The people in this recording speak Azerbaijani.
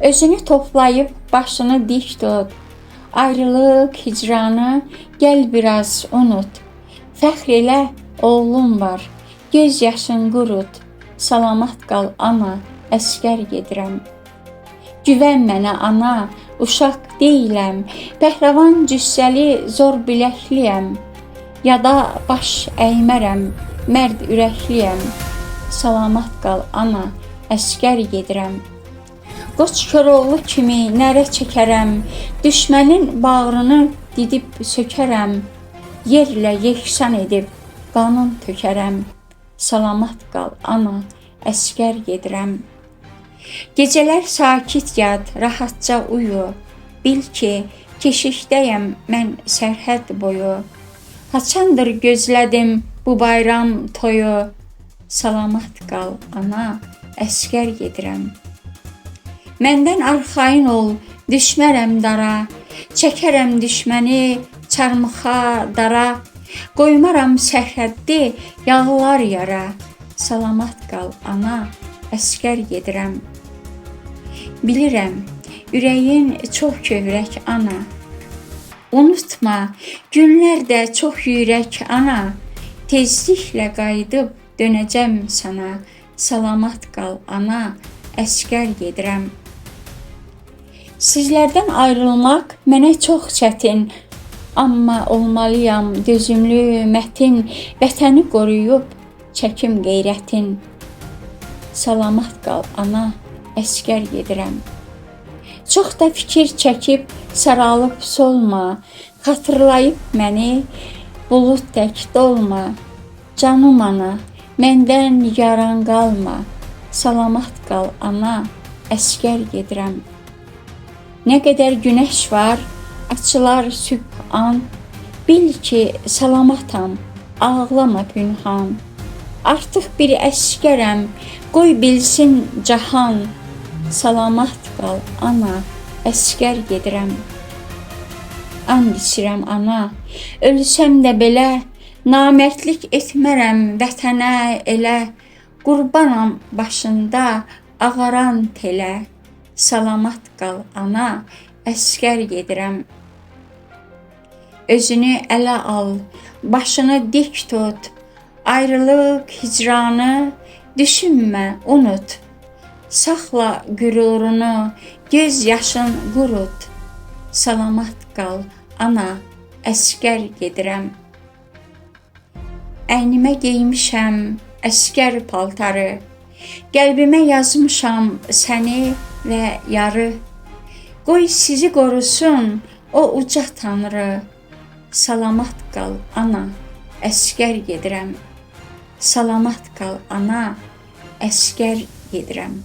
Özünü toplayıb başını dik tut. Ayrılıq, hicranı gəl biraz unut. Fəxr elə, oğlum var, göz yaşın qurut. Salamat qal ana, əskər gedirəm. Güvən mənə ana, uşaq deyiləm. Pəhləvan cüssəli, zor biləkliyəm. Yada baş əymərəm, mərd ürəkliyəm. Salamat qal ana, əskər gedirəm. Qoç Koroğlu kimi nərə çəkərəm, düşmənin bağrını didib sökərəm, yerlə yeksan edib qanın tökərəm. Salamat qal ana, əskər gedirəm. Gecələr sakit yat, rahatca uyu, bil ki, keşikdəyəm mən sərhəd boyu. Haçandır gözlədim bu bayram toyu. Salamat qal ana, əskər gedirəm. Məndən arxayın ol, düşmərəm dara, çəkərəm düşməni çarmıxa dara, qoymaram sərhəddi yağlar yara. Salamat qal ana, əskər gedirəm. Bilirəm, ürəyin çox kövrək ana. Unutma, günlər də çox yürək ana. Tezliklə qayıdıb dönəcəm sana. Salamat qal ana, əskər gedirəm. Sizlərdən ayrılmaq mənə çox çətin, amma olmalıyam dözümlü, mətin, vətəni qoruyub çəkim qeyrətin. Salamat qal ana, əskər gedirəm. Çox da fikir çəkib saralıb solma, xatırlayıb məni bulud tək dolma. Canım ana, məndən yaran qalma. Salamat qal ana, əskər gedirəm. Nə qədər günəş var, açılar sübh an, bil ki, salamatam, ağlama pünhan. Artıq bir əskərəm, qoy bilsin cahan. Salamat qal ana, əskər gedirəm. And içirəm ana, ölsəm də belə, namərdlik etmərəm vətənə elə. Qurbanam başında ağaran telə. Salamat qal ana, əskər gedirəm. Özünü ələ al, başını dik tut. Ayrılıq, hicranı düşünmə, unut. Saxla qürurunu, göz yaşın qurut. Salamat qal ana, əskər gedirəm. Əynimə geymişəm əskər paltarı, qəlbimə yazmışam səni və yarı. Qoy sizi qorusun o uca Tanrı. Salamat qal ana, əskər gedirəm. Salamat qal ana, əskər gedirəm.